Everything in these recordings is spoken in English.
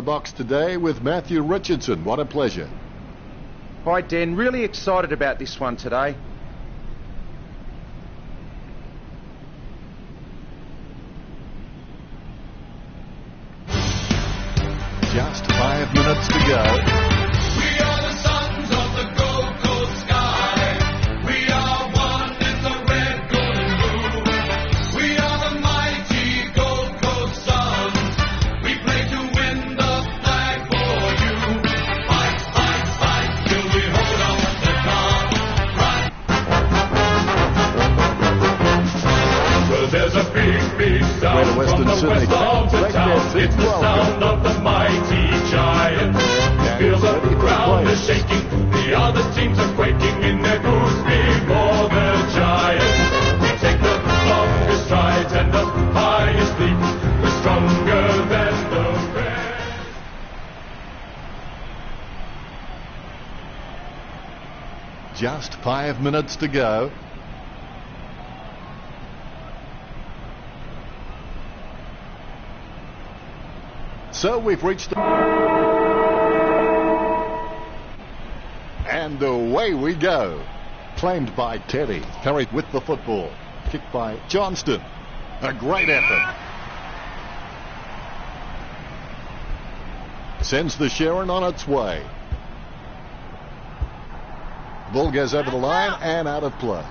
box today with Matthew Richardson. What a pleasure. Hi Dan, really excited about this one today. Just 5 minutes to go. We are the sons of the Gold Coast sky. We are one in the red, gold and blue. We are the mighty Gold Coast Suns. We play to win the flag for you. Fight, fight, fight till we hold on the top. Run. Well, there's a big, big sound from the west of the town. It's the sound of the mighty Giants. Feel the ground is shaking, the other teams are quaking in their boots before the Giants. We take the longest strides and the highest leap. We're stronger than the rest. Just 5 minutes to go. So we've reached the... And away we go. Claimed by Teddy. Carried with the football. Kicked by Johnston. A great effort. Sends the Sharon on its way. Ball goes over the line and out of play.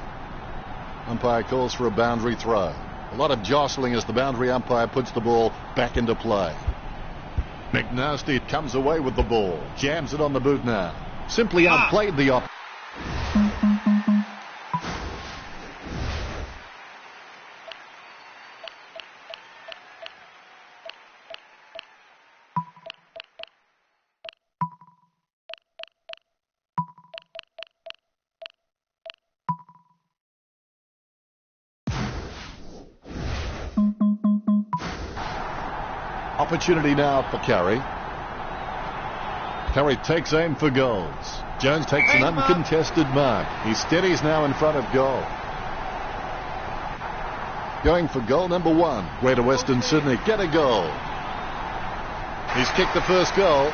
Umpire calls for a boundary throw. A lot of jostling as the boundary umpire puts the ball back into play. McNasty comes away with the ball. Jams it on the boot now. Simply outplayed the op. Opportunity now for Carey. Carey takes aim for goals. Jones takes an uncontested mark. He steadies now in front of goal. Going for goal number 1. Greater Western Sydney get a goal. He's kicked the first goal.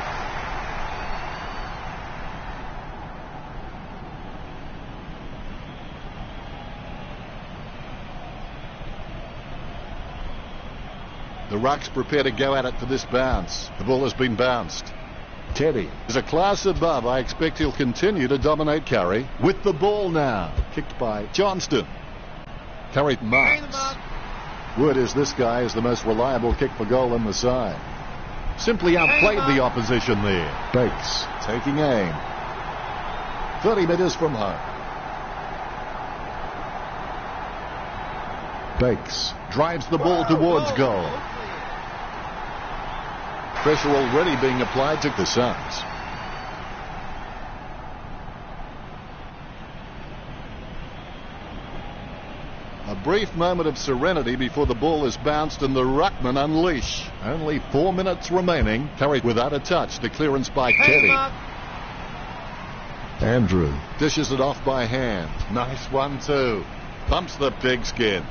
The Rucks prepare to go at it for this bounce. The ball has been bounced. Teddy is a class above. I expect he'll continue to dominate Carey. With the ball now. Kicked by Johnston. Carey marks. Word is this guy is the most reliable kick for goal in the side. Simply outplayed the opposition there. Bakes taking aim. 30 metres from home. Bakes drives the ball towards goal. Pressure already being applied to the Suns. A brief moment of serenity before the ball is bounced and the Ruckmen unleash. Only 4 minutes remaining. Carried without a touch. The clearance by Teddy. Andrew dishes it off by hand. Nice one too. Bumps the pigskin.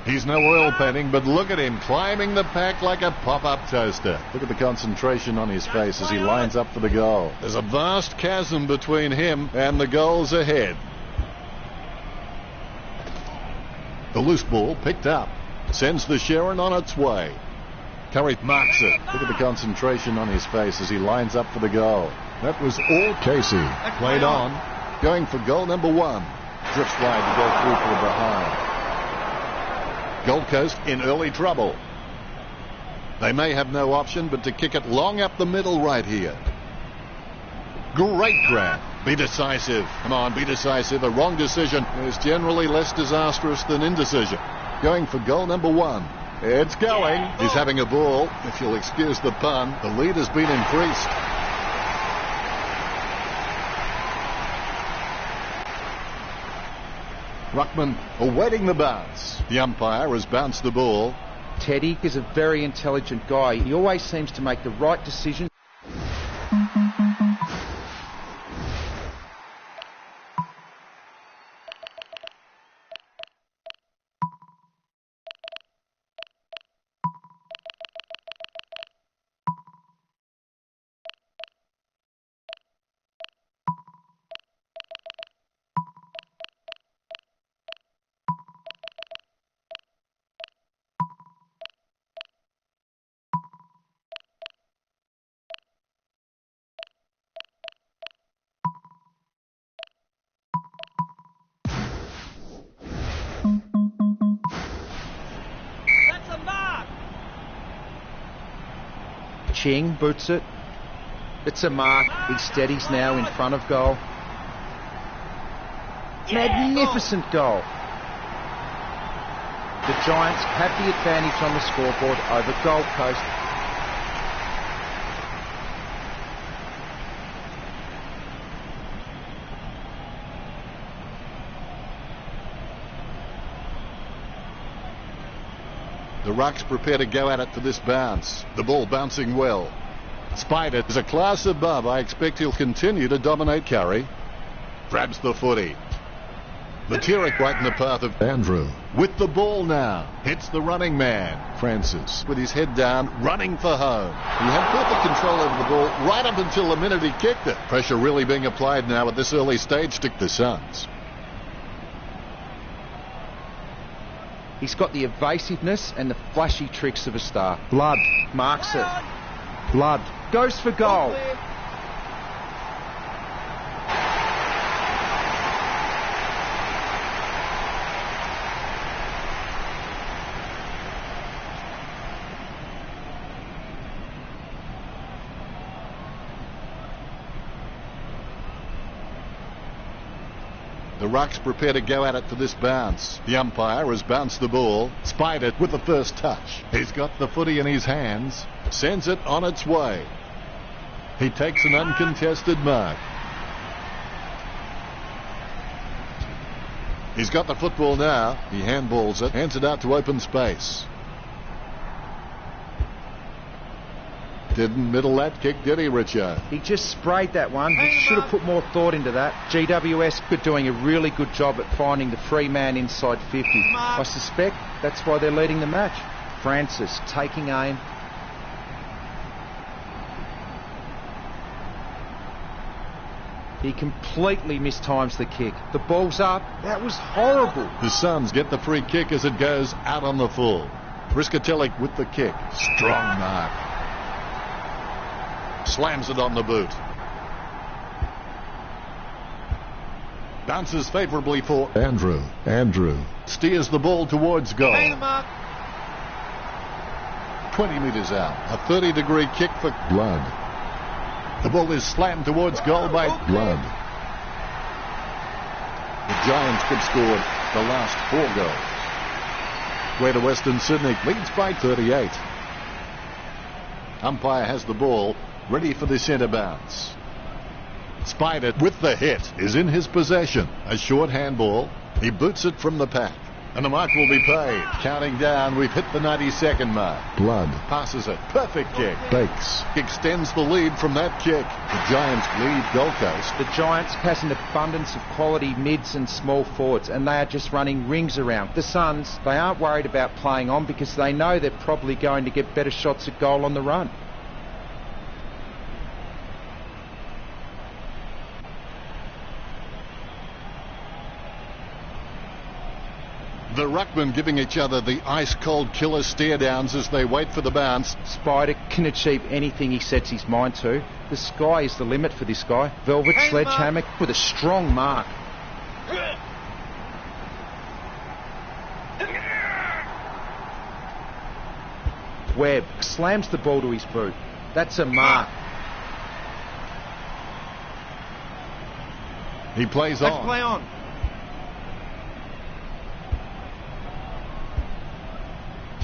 He's no oil painting, but look at him climbing the pack like a pop-up toaster. Look at the concentration on his face as he lines up for the goal. There's a vast chasm between him and the goals ahead. The loose ball picked up. Sends the Sharon on its way. Carey marks it. Look at the concentration on his face as he lines up for the goal. That was all Casey. Played on. Going for goal number 1. Drifts wide to go through for the behind. Gold Coast in early trouble. They may have no option but to kick it long up the middle right here. Great grab. Be decisive. Come on, be decisive. A wrong decision is generally less disastrous than indecision. Going for goal number 1. It's going. He's having a ball. If you'll excuse the pun, the lead has been increased. Ruckman awaiting the bounce. The umpire has bounced the ball. Teddy is a very intelligent guy. He always seems to make the right decision. Ching boots it. It's a mark. He steadies now in front of goal. Magnificent goal. The Giants have the advantage on the scoreboard over Gold Coast. The Rucks prepare to go at it for this bounce. The ball bouncing well. Spider is a class above. I expect he'll continue to dominate carry. Grabs the footy. The Tyrek right in the path of Andrew. With the ball now. Hits the running man. Francis with his head down, running for home. He had perfect control over the ball right up until the minute he kicked it. Pressure really being applied now at this early stage to the Suns. He's got the evasiveness and the flashy tricks of a star. Blood marks it. Blood goes for goal. The Rucks prepare to go at it for this bounce. The umpire has bounced the ball. Spider with the first touch. He's got the footy in his hands. Sends it on its way. He takes an uncontested mark. He's got the football now. He handballs it. Hands it out to open space. Didn't middle that kick, did he, Richo? He just sprayed that one. He should have put more thought into that. GWS are doing a really good job at finding the free man inside 50. I suspect that's why they're leading the match. Francis taking aim. He completely mistimes the kick. The ball's up. That was horrible. The Suns get the free kick as it goes out on the full. Briskatellik with the kick. Strong mark. Slams it on the boot. Bounces favourably for Andrew. Andrew steers the ball towards goal. 20 metres out. A 30-degree kick for Blood. The ball is slammed towards goal by Blood. The Giants could score the last 4 goals. Greater Western Sydney leads by 38. Umpire has the ball. Ready for the centre bounce. Spider with the hit is in his possession. A short handball. He boots it from the pack. And the mark will be paid. Counting down, we've hit the 92nd mark. Blood passes it. Perfect kick. Bakes extends the lead from that kick. The Giants lead Gold Coast. The Giants has an abundance of quality mids and small forwards, and they are just running rings around. The Suns, they aren't worried about playing on because they know they're probably going to get better shots at goal on the run. The ruckmen giving each other the ice-cold killer stare-downs as they wait for the bounce. Spider can achieve anything he sets his mind to. The sky is the limit for this guy. Velvet sledgehammer with a strong mark. Webb slams the ball to his boot. That's a mark. He plays on. Let's play on.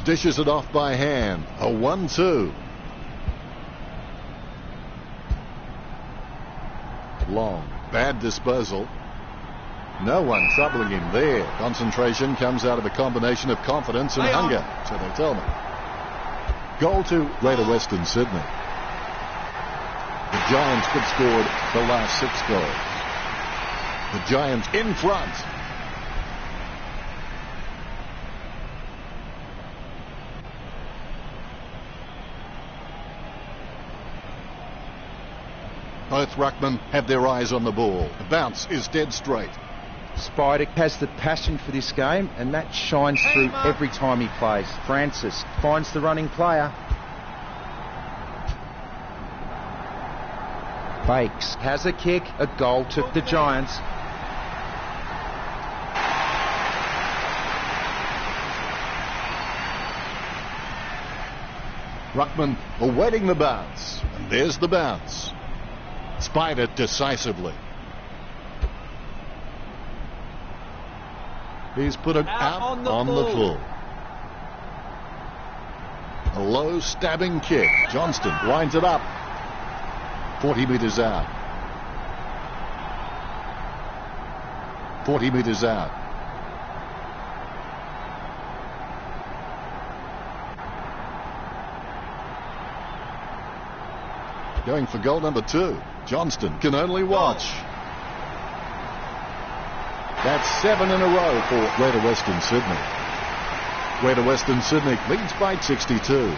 Dishes it off by hand. A 1-2. Long. Bad disposal. No one troubling him there. Concentration comes out of a combination of confidence and hunger, so they tell me. Goal to Greater Western Sydney. The Giants could scored the last 6 goals. The Giants in front. Both ruckmen have their eyes on the ball. The bounce is dead straight. Spider has the passion for this game, and that shines through every time he plays. Francis finds the running player. Bakes has a kick, a goal to the Giants. Ruckman awaiting the bounce. And there's the bounce. Spied it decisively. He's put it out on the full. A low stabbing kick. Johnston winds it up. 40 metres out. 40 metres out. Going for goal number 2. Johnston can only watch. That's 7 in a row for Greater Western Sydney. Greater Western Sydney leads by 62.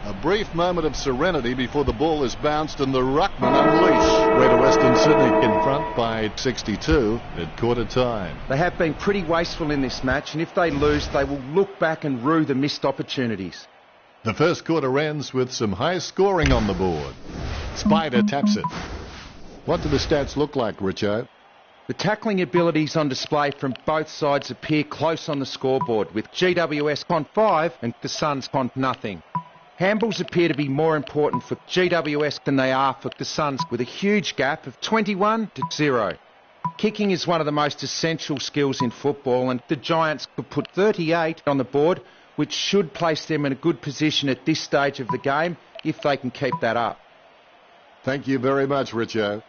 A brief moment of serenity before the ball is bounced and the ruckman unleash. Greater Western Sydney in front by 62 at quarter time. They have been pretty wasteful in this match, and if they lose, they will look back and rue the missed opportunities. The first quarter ends with some high scoring on the board. Spider taps it. What do the stats look like, Richo? The tackling abilities on display from both sides appear close on the scoreboard, with GWS on 5 and the Suns on nothing. Handballs appear to be more important for GWS than they are for the Suns, with a huge gap of 21-0. Kicking is one of the most essential skills in football, and the Giants could put 38 on the board, which should place them in a good position at this stage of the game if they can keep that up. Thank you very much, Richo.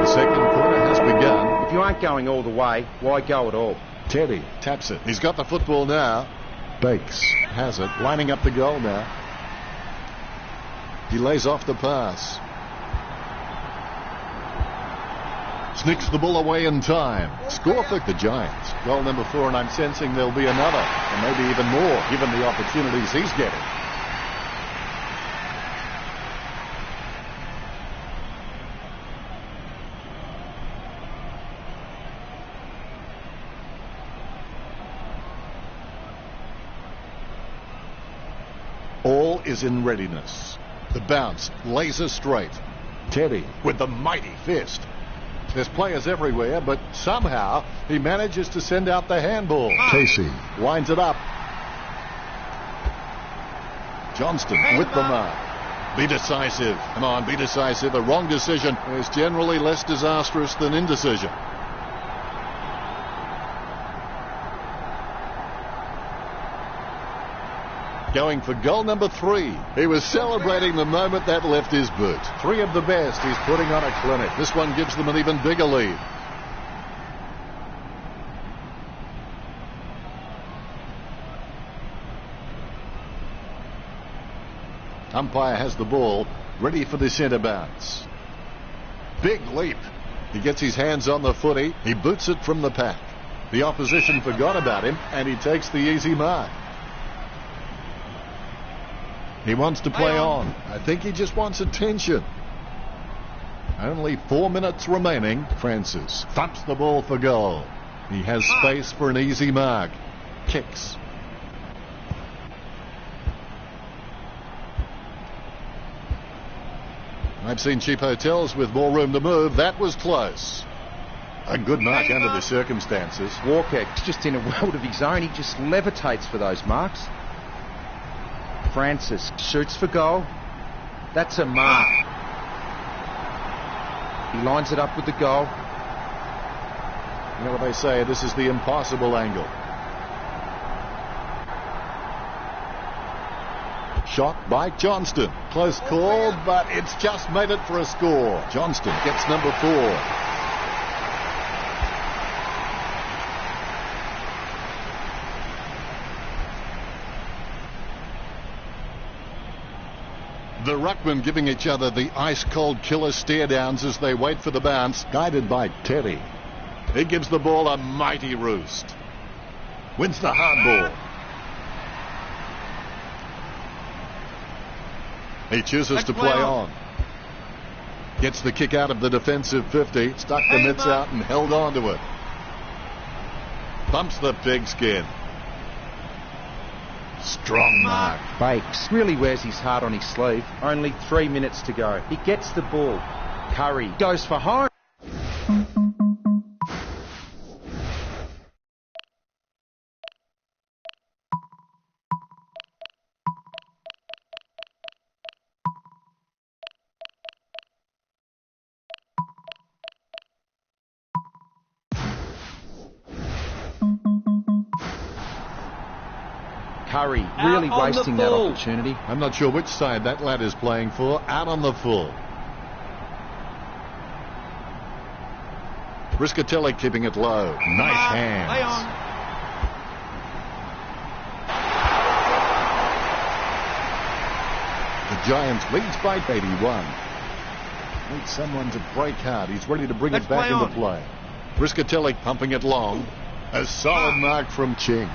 The second quarter has begun. If you aren't going all the way, why go at all? Teddy taps it. He's got the football now. Bakes has it. Lining up the goal now. He lays off the pass. Sneaks the ball away in time. Score for the Giants. Goal number 4, and I'm sensing there'll be another, and maybe even more, given the opportunities he's getting. All is in readiness. The bounce, laser straight. Teddy with the mighty fist. There's players everywhere, but somehow he manages to send out the handball. Casey winds it up. Johnston with the mark. Be decisive. Come on, be decisive. A wrong decision is generally less disastrous than indecision. Going for goal number 3. He was celebrating the moment that left his boot. 3 of the best. He's putting on a clinic. This one gives them an even bigger lead. Umpire has the ball, ready for the centre bounce. Big leap. He gets his hands on the footy. He boots it from the pack. The opposition forgot about him, and he takes the easy mark. He wants to play on. I think he just wants attention. Only 4 minutes remaining. Francis thumps the ball for goal. He has space for an easy mark. Kicks. I've seen cheap hotels with more room to move. That was close. A good mark under the circumstances. Walker is just in a world of his own. He just levitates for those marks. Francis shoots for goal. That's a mark. He lines it up with the goal. You know what they say, this is the impossible angle. Shot by Johnston. Close call, but it's just made it for a score. Johnston gets number 4. The ruckmen giving each other the ice-cold killer stare-downs as they wait for the bounce, guided by Teddy. He gives the ball a mighty roost. Wins the hard ball. He chooses to play on. Gets the kick out of the defensive 50, stuck the mitts out and held on to it. Pumps the pigskin. Strong mark. Bakes really wears his heart on his sleeve. Only 3 minutes to go. He gets the ball. Curry goes for home. Curry really wasting that opportunity. I'm not sure which side that lad is playing for. Out on the full. Briscatelli keeping it low. Nice hands. The Giants leads by 81. Needs someone to break hard. He's ready to bring it back into play. Briscatelli pumping it long. A solid mark from Ching.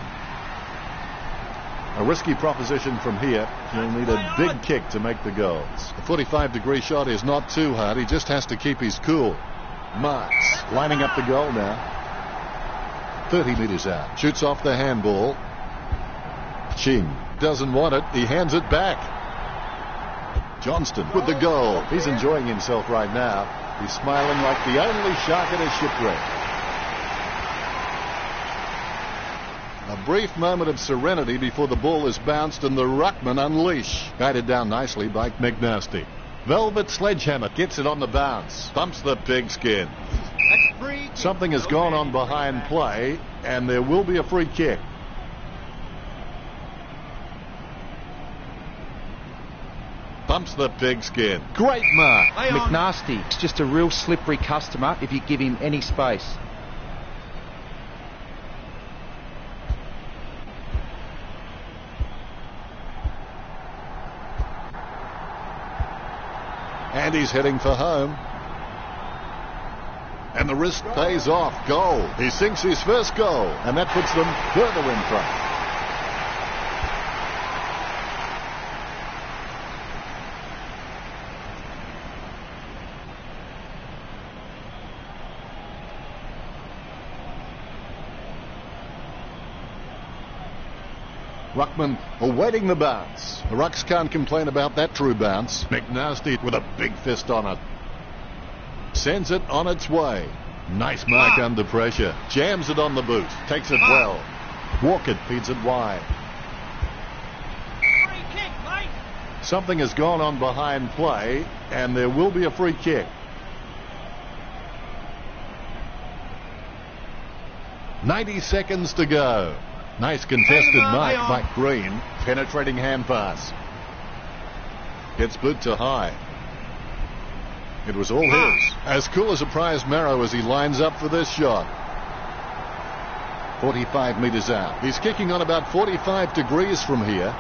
A risky proposition from here. He'll need a big kick to make the goals. The 45-degree shot is not too hard. He just has to keep his cool. Marks lining up the goal now. 30 metres out. Shoots off the handball. Ching doesn't want it. He hands it back. Johnston with the goal. He's enjoying himself right now. He's smiling like the only shark at a shipwreck. A brief moment of serenity before the ball is bounced and the ruckman unleash. Guided down nicely by McNasty. Velvet Sledgehammer gets it on the bounce. Bumps the pigskin. Something has gone on behind play and there will be a free kick. Bumps the pigskin. Great mark. McNasty is just a real slippery customer if you give him any space. And he's heading for home. And the wrist pays off. Goal. He sinks his first goal. And that puts them further in front. Ruckman awaiting the bounce. The Rucks can't complain about that true bounce. McNasty with a big fist on it. Sends it on its way. Nice mark under pressure. Jams it on the boot. Takes it well. Walker feeds it wide. Free kick, mate. Something has gone on behind play and there will be a free kick. .90 seconds to go. Nice contested mark by Green. Penetrating hand pass. Gets boot to high. It was all his. As cool as a prize marrow as he lines up for this shot. 45 metres out. He's kicking on about 45 degrees from here.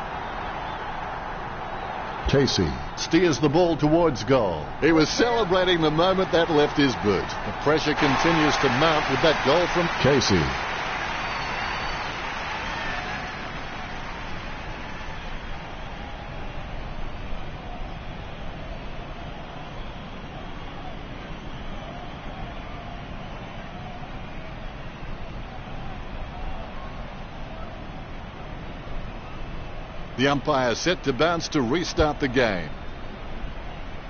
Casey steers the ball towards goal. He was celebrating the moment that left his boot. The pressure continues to mount with that goal from Casey. The umpire set to bounce to restart the game.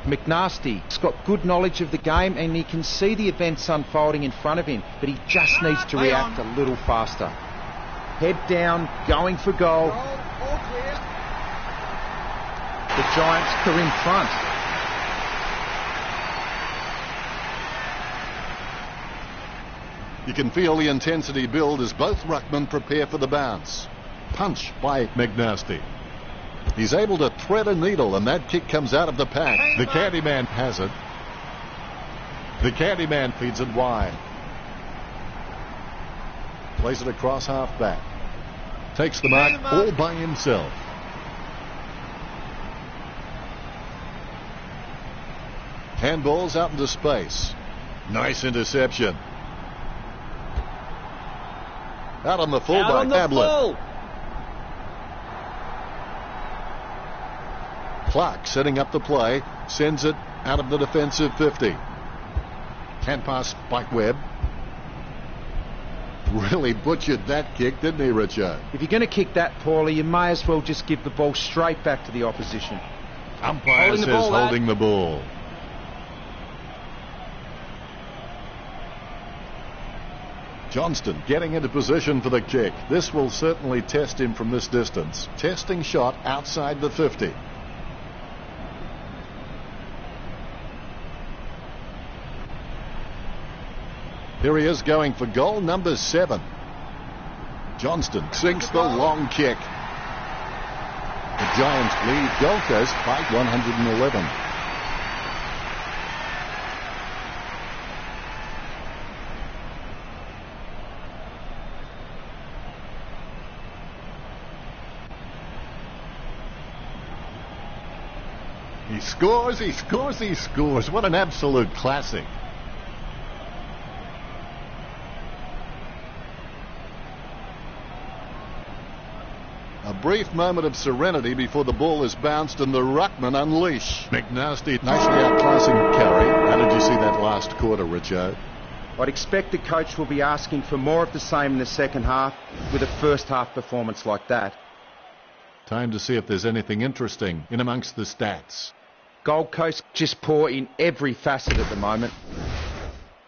McNasty's got good knowledge of the game and he can see the events unfolding in front of him, but he just needs to react a little faster. Head down, going for goal. The Giants are in front. You can feel the intensity build as both ruckmen prepare for the bounce. Punch by McNasty. He's able to thread a needle, and that kick comes out of the pack. The Candyman has it. The Candyman feeds it wide. Plays it across half back. Takes the mark all by himself. Handballs out into space. Nice interception. Out on the full by Tablet. Clark setting up the play. Sends it out of the defensive 50. Hand pass by Webb. Really butchered that kick, didn't he, Richard? If you're going to kick that poorly, you may as well just give the ball straight back to the opposition. Umpire says holding the ball. Johnston getting into position for the kick. This will certainly test him from this distance. Testing shot outside the 50. Here he is going for goal number 7. Johnston sinks the long kick. The Giants lead Gold Coast by 111. He scores, he scores, he scores. What an absolute classic. A brief moment of serenity before the ball is bounced and the ruckman unleash. McNasty nicely outclassing Carey. How did you see that last quarter, Richo? I'd expect the coach will be asking for more of the same in the second half with a first half performance like that. Time to see if there's anything interesting in amongst the stats. Gold Coast just poor in every facet at the moment.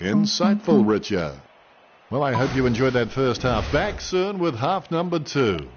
Insightful, Richo. Well, I hope you enjoyed that first half. Back soon with half number 2.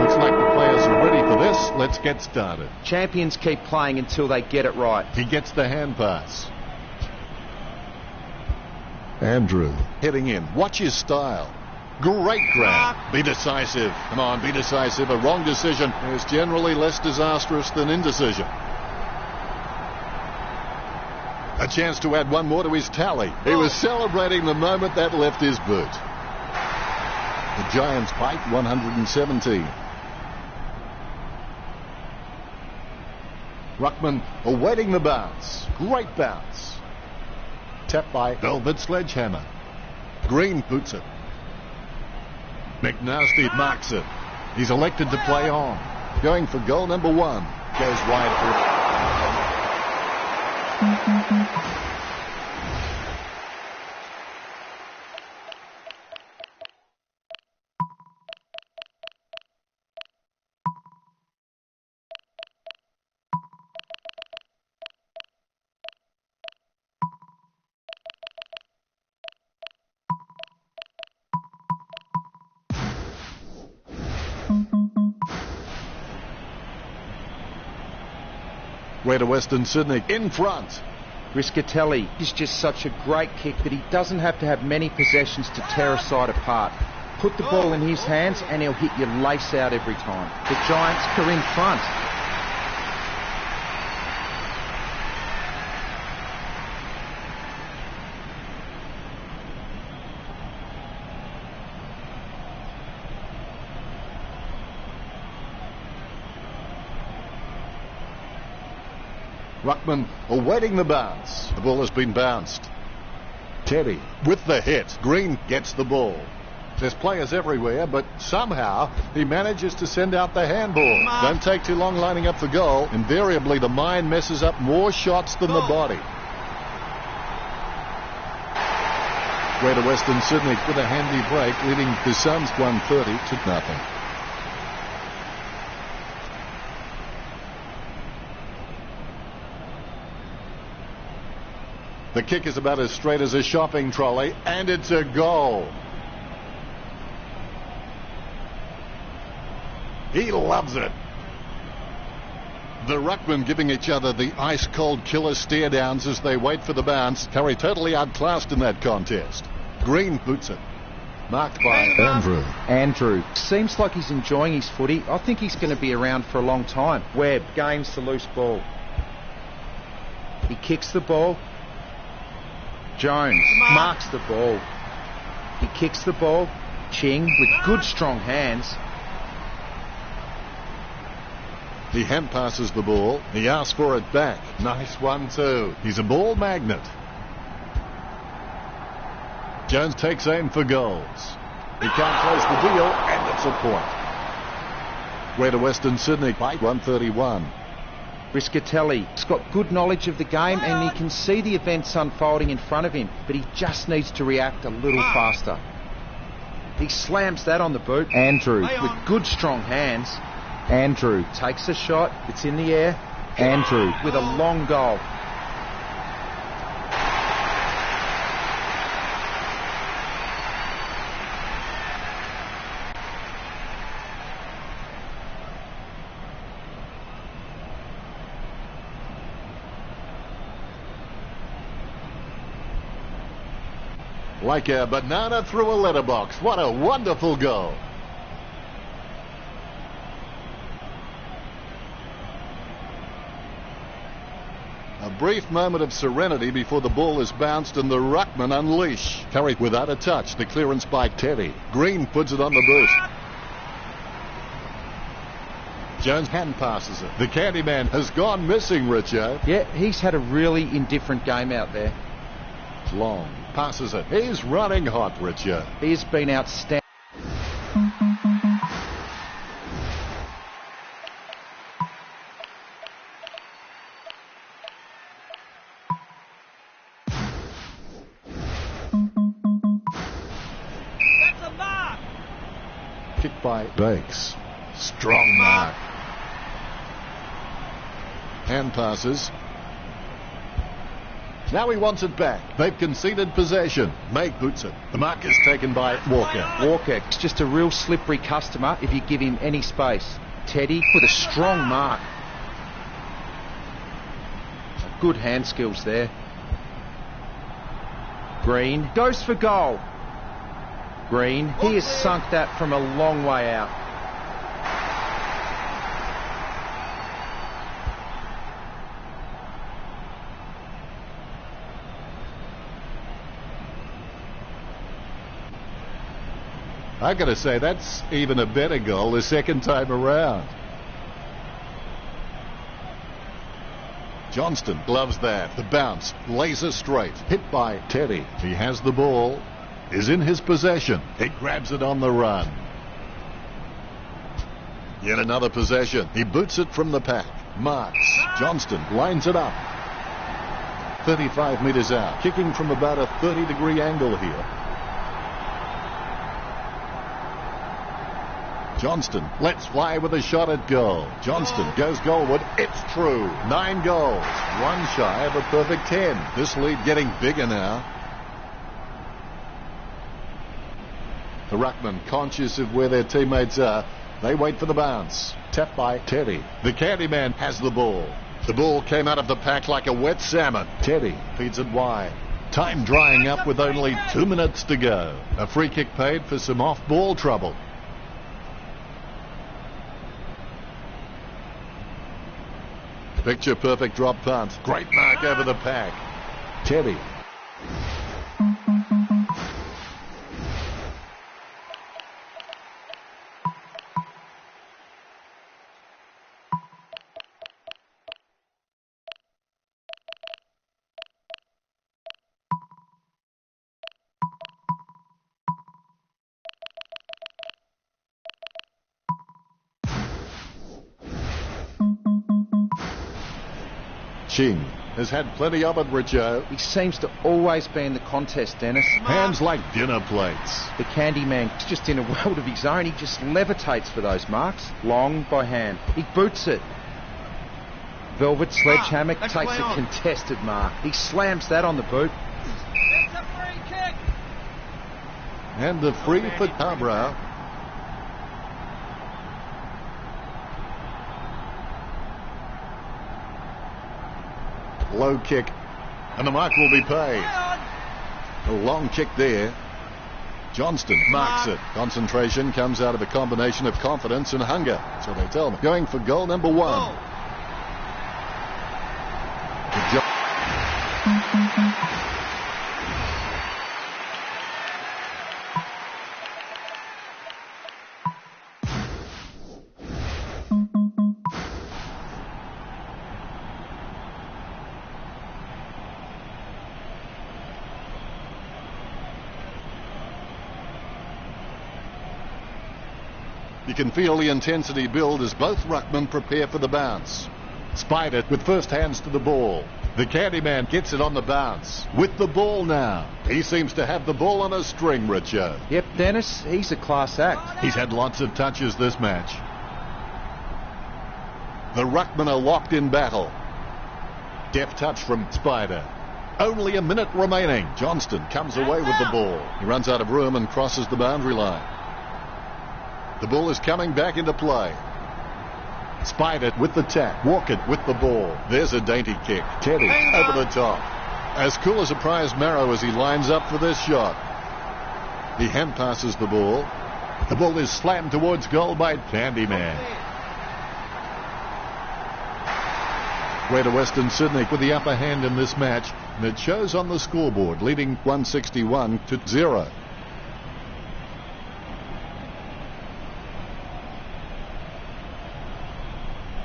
Looks like the players are ready for this. Let's get started. Champions keep playing until they get it right. He gets the hand pass. Andrew heading in. Watch his style. Great grab. Be decisive. Come on, be decisive. A wrong decision is generally less disastrous than indecision. A chance to add one more to his tally. He was celebrating the moment that left his boot. The Giants bite 117. Ruckman awaiting the bounce. Great bounce. Tapped by Velvet Sledgehammer. Green puts it. McNasty marks it. He's elected to play on. Going for goal number 1. Goes wide for... Greater Western Sydney in front. Riscatelli is just such a great kick that he doesn't have to have many possessions to tear a side apart. Put the ball in his hands and he'll hit your lace out every time. The Giants are in front. Ruckman awaiting the bounce. The ball has been bounced. Teddy with the hit. Green gets the ball. There's players everywhere, but somehow he manages to send out the handball. Don't take too long lining up the goal. Invariably, the mind messes up more shots than the body. Greater Western Sydney with a handy break, leading the Suns 130-0. The kick is about as straight as a shopping trolley, and it's a goal. He loves it. The ruckmen giving each other the ice-cold killer stare-downs as they wait for the bounce. Curry totally outclassed in that contest. Green boots it. Marked by Andrew. Seems like he's enjoying his footy. I think he's going to be around for a long time. Webb gains the loose ball. He kicks the ball. Jones marks the ball. He kicks the ball. Ching with good strong hands. He hand passes the ball. He asks for it back. Nice 1-2. He's a ball magnet. Jones takes aim for goals. He can't close the deal, and it's a point. Greater Western Sydney by 131. Riscatelli's got good knowledge of the game and he can see the events unfolding in front of him, but he just needs to react a little faster. He slams that on the boot. Andrew with good strong hands. Andrew takes a shot. It's in the air. Andrew with a long goal. Like a banana through a letterbox. What a wonderful goal. A brief moment of serenity before the ball is bounced and the ruckman unleash. Curry without a touch. The clearance by Teddy. Green puts it on the boot. Jones hand passes it. The Candyman has gone missing, Richo. Yeah, he's had a really indifferent game out there. Long passes it. He's running hot, Richo. He's been outstanding. That's a mark. Kicked by Bakes. Strong mark. Hand passes. Now he wants it back. They've conceded possession. May boots it. The mark is taken by Walker. Walker's just a real slippery customer if you give him any space. Teddy with a strong mark. Good hand skills there. Green goes for goal. Green, he has sunk that from a long way out. I've got to say, that's even a better goal the second time around. Johnston gloves that. The bounce, laser straight, hit by Teddy. He has the ball, is in his possession. He grabs it on the run. Yet another possession. He boots it from the pack. Marks. Johnston lines it up. 35 metres out. Kicking from about a 30-degree angle here. Johnston lets fly with a shot at goal. Johnston goes goalward. It's true. 9 goals. One shy of a perfect 10. This lead getting bigger now. The ruckman conscious of where their teammates are. They wait for the bounce. Tapped by Teddy. The Candyman has the ball. The ball came out of the pack like a wet salmon. Teddy feeds it wide. Time drying up with only 2 minutes to go. A free kick paid for some off-ball trouble. Picture perfect drop punt. Great mark over the pack. Teddy. Ching has had plenty of it, Richo. He seems to always be in the contest, Dennis. Hands like dinner plates. The Candyman's just in a world of his own. He just levitates for those marks. Long by hand. He boots it. Velvet Sledgehammer takes a contested mark. He slams that on the boot. It's a free kick. And the free for Cabra. Low kick, and the mark will be paid. A long kick there. Johnston marks it. Concentration comes out of a combination of confidence and hunger, so they tell me. Going for goal number 1. You can feel the intensity build as both ruckmen prepare for the bounce. Spider with first hands to the ball. The Candyman gets it on the bounce. With the ball now. He seems to have the ball on a string, Richo. Yep, Dennis, he's a class act. He's had lots of touches this match. The ruckmen are locked in battle. Deft touch from Spider. Only a minute remaining. Johnston comes away with the ball. He runs out of room and crosses the boundary line. The ball is coming back into play. Spider with the tap. Walker with the ball. There's a dainty kick. Teddy over the top. As cool as a prize marrow as he lines up for this shot. He hand passes the ball. The ball is slammed towards goal by Candyman. Greater Western Sydney with the upper hand in this match, and it shows on the scoreboard, leading 161-0.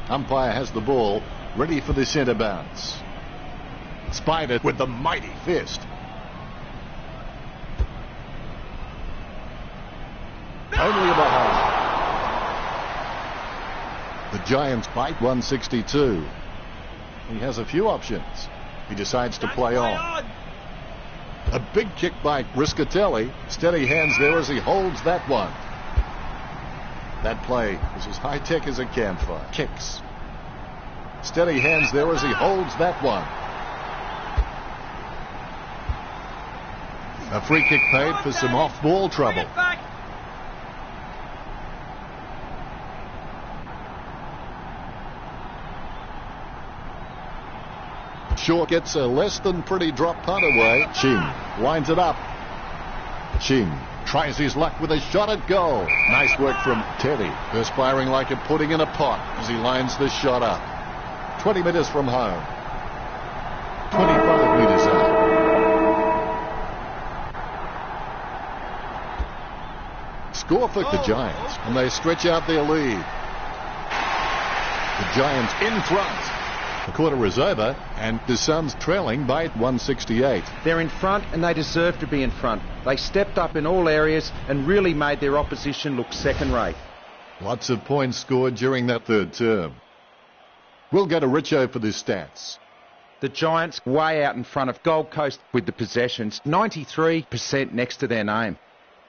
Umpire has the ball, ready for the centre bounce. Spider with the mighty fist. Only about half. The Giants bite 162. He has a few options. He decides to play on. A big kick by Riscatelli. Steady hands there as he holds that one. That play is as high-tech as a campfire. Kicks. Steady hands there as he holds that one. A free kick paid for some off-ball trouble. Shaw gets a less than pretty drop punt away. Ching lines it up. Ching tries his luck with a shot at goal. Nice work from Teddy. Perspiring like a pudding in a pot as he lines this shot up. 20 metres from home. 25 metres out. Score for the Giants, and they stretch out their lead. The Giants in front. The quarter is over, and the Suns trailing by 168. They're in front, and they deserve to be in front. They stepped up in all areas and really made their opposition look second-rate. Lots of points scored during that third term. We'll go to Richo for the stats. The Giants way out in front of Gold Coast with the possessions, 93% next to their name.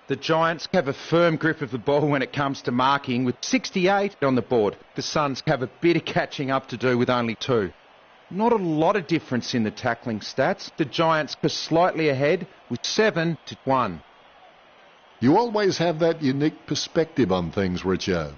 The Giants have a firm grip of the ball when it comes to marking with 68 on the board. The Suns have a bit of catching up to do with only 2. Not a lot of difference in the tackling stats. The Giants are slightly ahead with 7-1. You always have that unique perspective on things, Richo.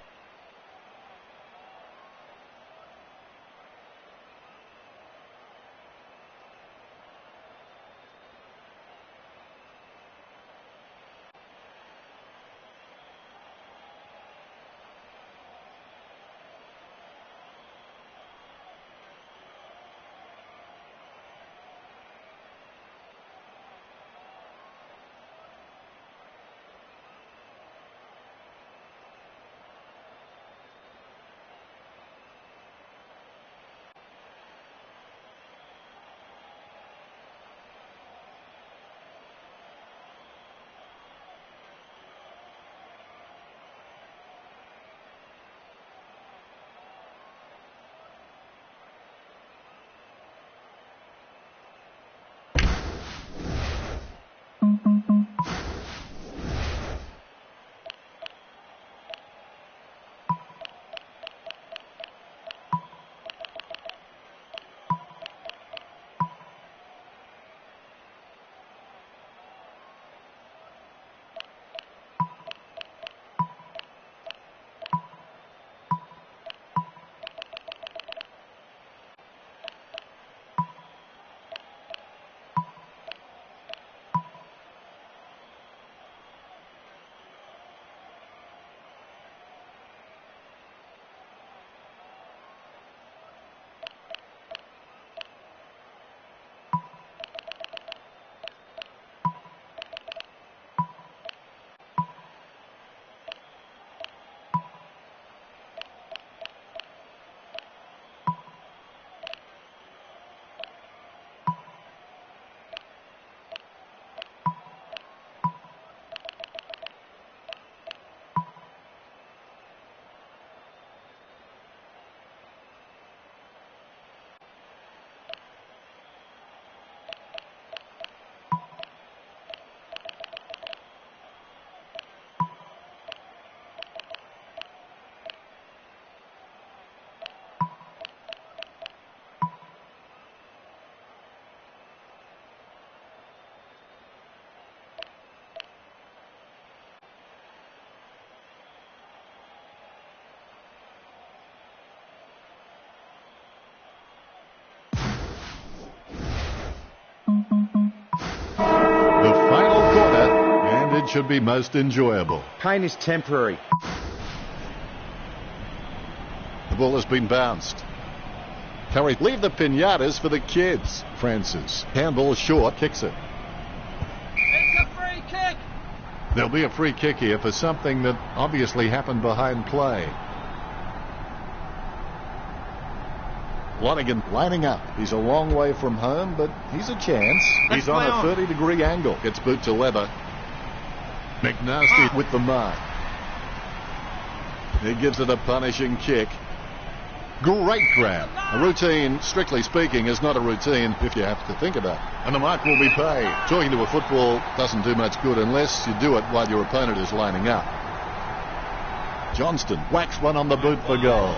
Should be most enjoyable. Pain is temporary. The ball has been bounced. Curry, leave the pinatas for the kids. Francis. Handball short, kicks it. It's a free kick. There'll be a free kick here for something that obviously happened behind play. Lonergan lining up. He's a long way from home, but he's a chance. He's on a 30-degree angle. Gets boot to leather. McNasty with the mark. He gives it a punishing kick. Great grab. A routine, strictly speaking, is not a routine if you have to think about it. And the mark will be paid. Talking to a football doesn't do much good unless you do it while your opponent is lining up. Johnston whacks one on the boot for goal.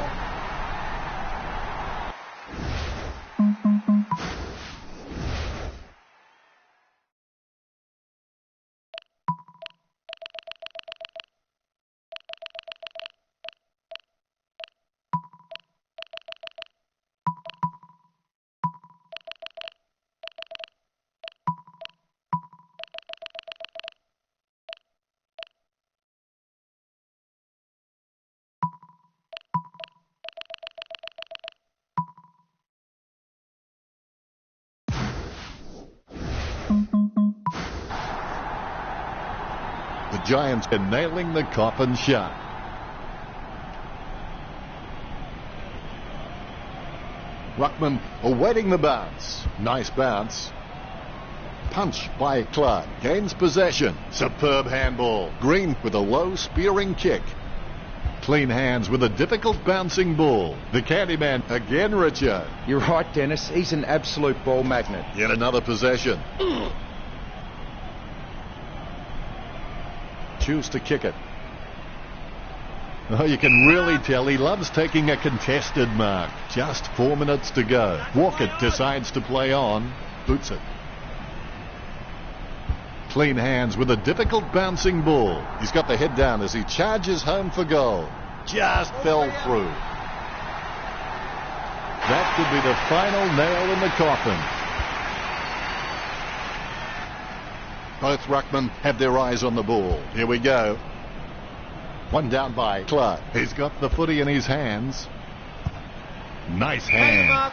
The Giants are nailing the coffin shut. Ruckman awaiting the bounce. Nice bounce. Punch by Clark. Gains possession. Superb handball. Green with a low spearing kick. Clean hands with a difficult bouncing ball. The Candyman again, Richard. You're right, Dennis. He's an absolute ball magnet. Yet another possession. Choose to kick it. Oh, you can really tell he loves taking a contested mark. Just 4 minutes to go. Walker decides to play on. Boots it. Clean hands with a difficult bouncing ball. He's got the head down as he charges home for goal. Just fell through. That could be the final nail in the coffin. Both ruckmen have their eyes on the ball. Here we go. One down by Clark. He's got the footy in his hands. Nice hand.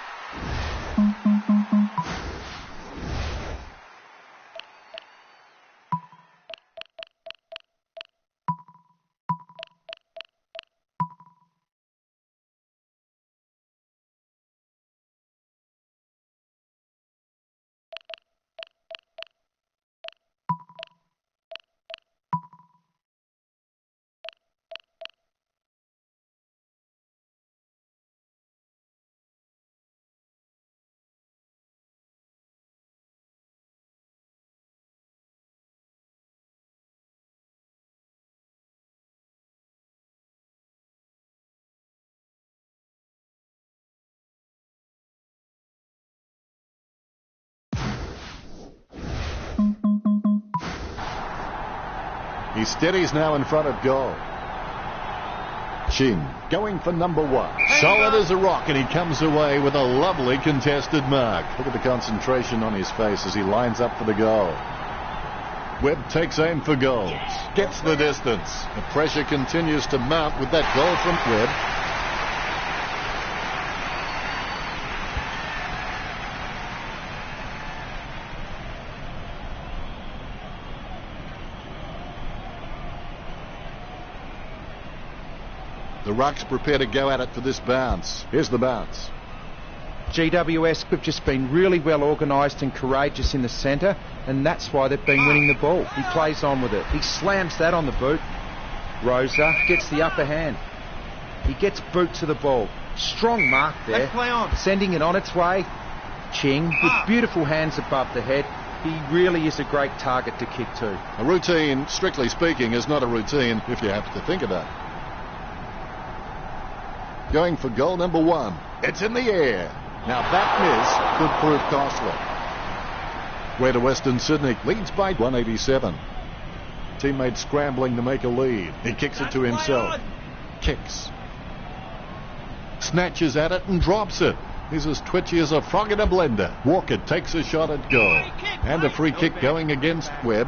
He steadies now in front of goal. Chin going for number one. Solid as a rock, and he comes away with a lovely contested mark. Look at the concentration on his face as he lines up for the goal. Webb takes aim for goals. Gets the distance. The pressure continues to mount with that goal from Webb. The Rucks prepare to go at it for this bounce. Here's the bounce. GWS have just been really well organised and courageous in the centre, and that's why they've been winning the ball. He plays on with it. He slams that on the boot. Rosa gets the upper hand. He gets boot to the ball. Strong mark there. Let's play on. Sending it on its way. Ching with beautiful hands above the head. He really is a great target to kick to. A routine, strictly speaking, is not a routine if you have to think about it. Going for goal number one. It's in the air. Now that miss could prove costly. Greater Western Sydney leads by 187. Teammates scrambling to make a lead. He kicks it to himself. Kicks. Snatches at it and drops it. He's as twitchy as a frog in a blender. Walker takes a shot at goal. And a free kick going against Webb.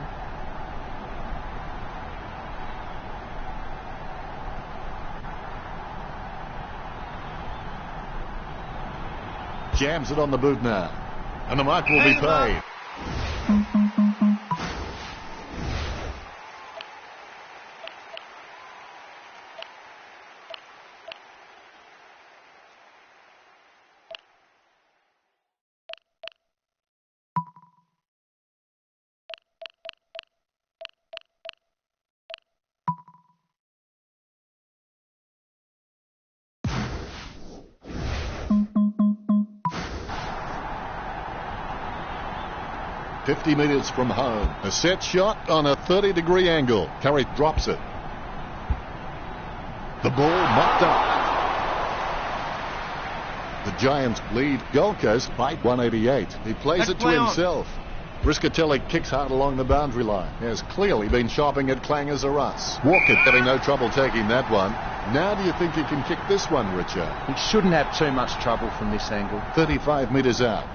Jams it on the boot now. And the mark will be paid. .50 metres from home. A set shot on a 30-degree angle. Curry drops it. The ball mopped up. The Giants lead Gold Coast by 188. He plays it to himself. Briscatelli kicks hard along the boundary line. He has clearly been shopping at Clangers or Us. Walker having no trouble taking that one. Now do you think he can kick this one, Richard? He shouldn't have too much trouble from this angle. 35 metres out.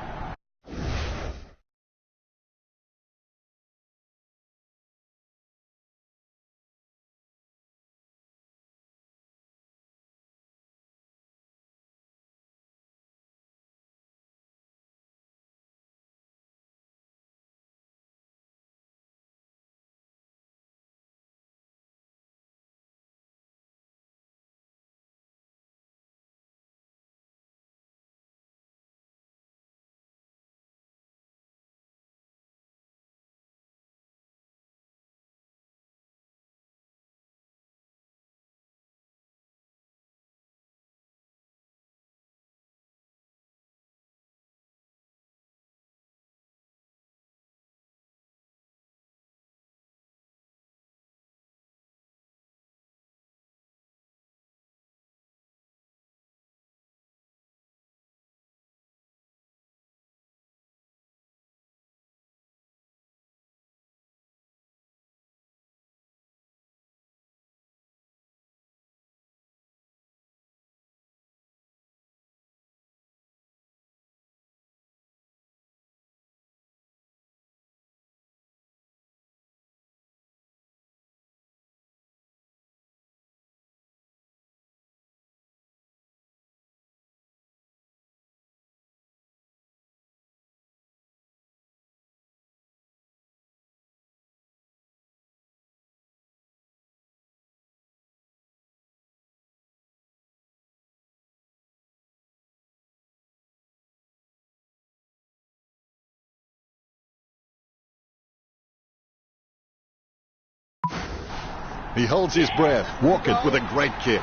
He holds his breath. Walker with a great kick.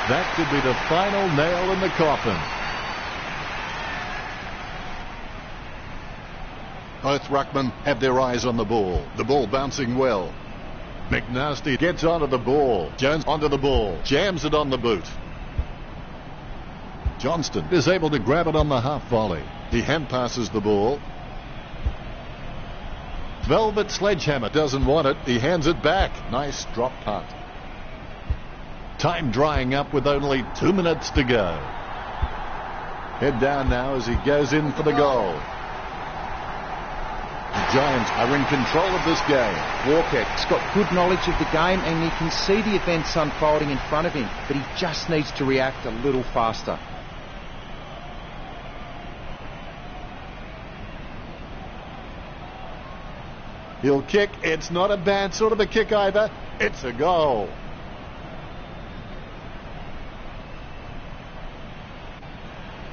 That could be the final nail in the coffin. Both ruckmen have their eyes on the ball. The ball bouncing well. McNasty gets onto the ball. Jones onto the ball. Jams it on the boot. Johnston is able to grab it on the half volley. He hand passes the ball. Velvet Sledgehammer doesn't want it. He hands it back. Nice drop punt. Time drying up with only 2 minutes to go. Head down now as he goes in for the goal. The Giants are in control of this game. Walker's got good knowledge of the game and he can see the events unfolding in front of him, but he just needs to react a little faster. He'll kick. It's not a bad sort of a kick either. It's a goal.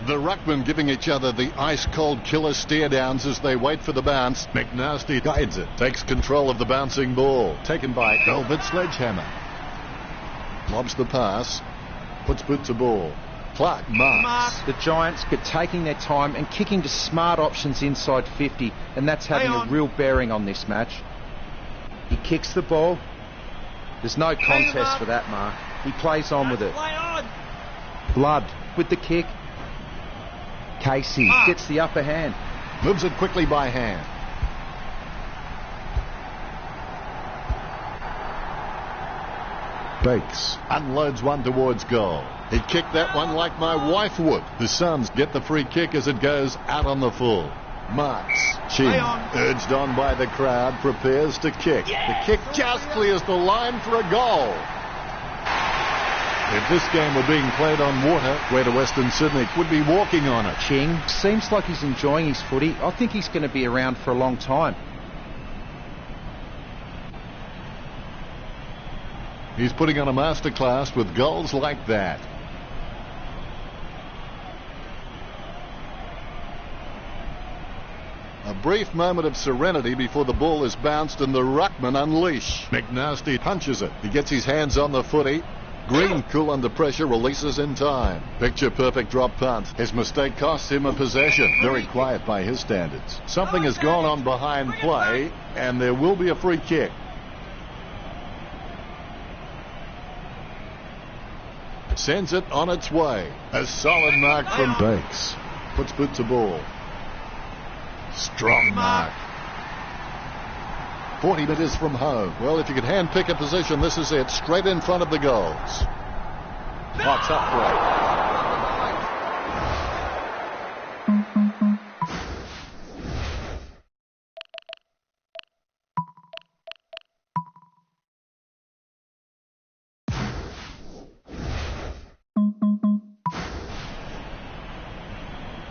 The ruckmen giving each other the ice-cold killer stare-downs as they wait for the bounce. McNasty guides it, takes control of the bouncing ball. Taken by Velvet Sledgehammer. Lobs the pass, puts boot to ball. Clark marks. The Giants are taking their time and kicking to smart options inside 50, and that's having a real bearing on this match. He kicks the ball. There's no contest for that, Mark. He plays on with it. Blood with the kick. Casey gets the upper hand. Moves it quickly by hand. Bakes unloads one towards goal. He kicked that one like my wife would. The Suns get the free kick as it goes out on the full. Marks. Chin, urged on by the crowd, prepares to kick. The kick just clears the line for a goal. If this game were being played on water, Greater Western Sydney would be walking on it. Ching seems like he's enjoying his footy. I think he's going to be around for a long time. He's putting on a masterclass with goals like that. A brief moment of serenity before the ball is bounced and the ruckmen unleash. McNasty punches it. He gets his hands on the footy. Green, cool under pressure, releases in time. Picture perfect drop punt. His mistake costs him a possession. Very quiet by his standards. Something has gone on behind play, and there will be a free kick. Sends it on its way. A solid mark from Bakes. Puts boot to ball. Strong mark. 40 metres from home. Well, if you could hand-pick a position, this is it. Straight in front of the goals. Pots up play.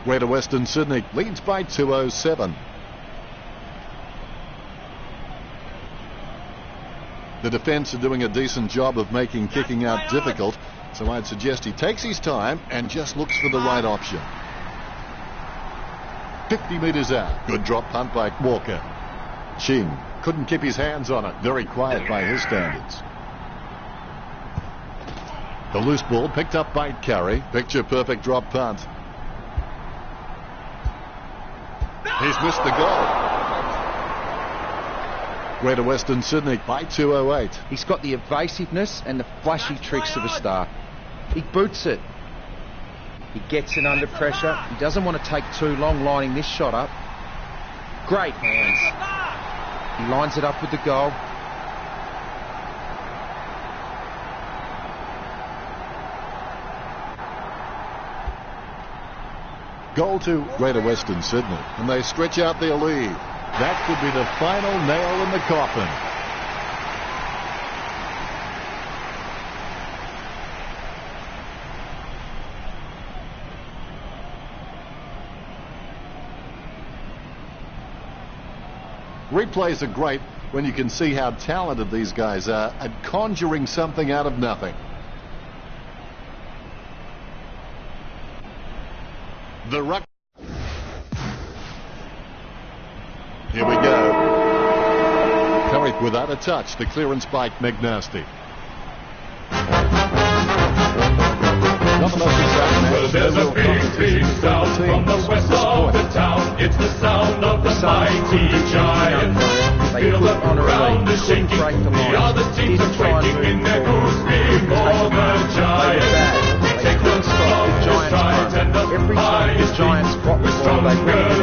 Greater Western Sydney leads by 207. The defence are doing a decent job of making kicking out difficult, so I'd suggest he takes his time and just looks for the right option. 50 metres out. Good drop punt by Walker. Ching couldn't keep his hands on it. Very quiet by his standards. The loose ball picked up by Curry. Picture perfect drop punt. He's missed the goal. Greater Western Sydney by 208. He's got the evasiveness and the flashy tricks of a star. He boots it. He gets it under pressure. He doesn't want to take too long lining this shot up. Great hands. He lines it up with the goal. Goal to Greater Western Sydney, and they stretch out their lead. That could be the final nail in the coffin. Replays are great when you can see how talented these guys are at conjuring something out of nothing. The ruck. Here we go. Curry without a touch. The clearance by McNasty. Well, there's a big sound from the west of the town. It's the sound of the mighty Giants. Feel the ground is shaking. The other teams are quaking in their boots before the Giants. Take one strong Giants and the every time the Giants got the ball, they bring it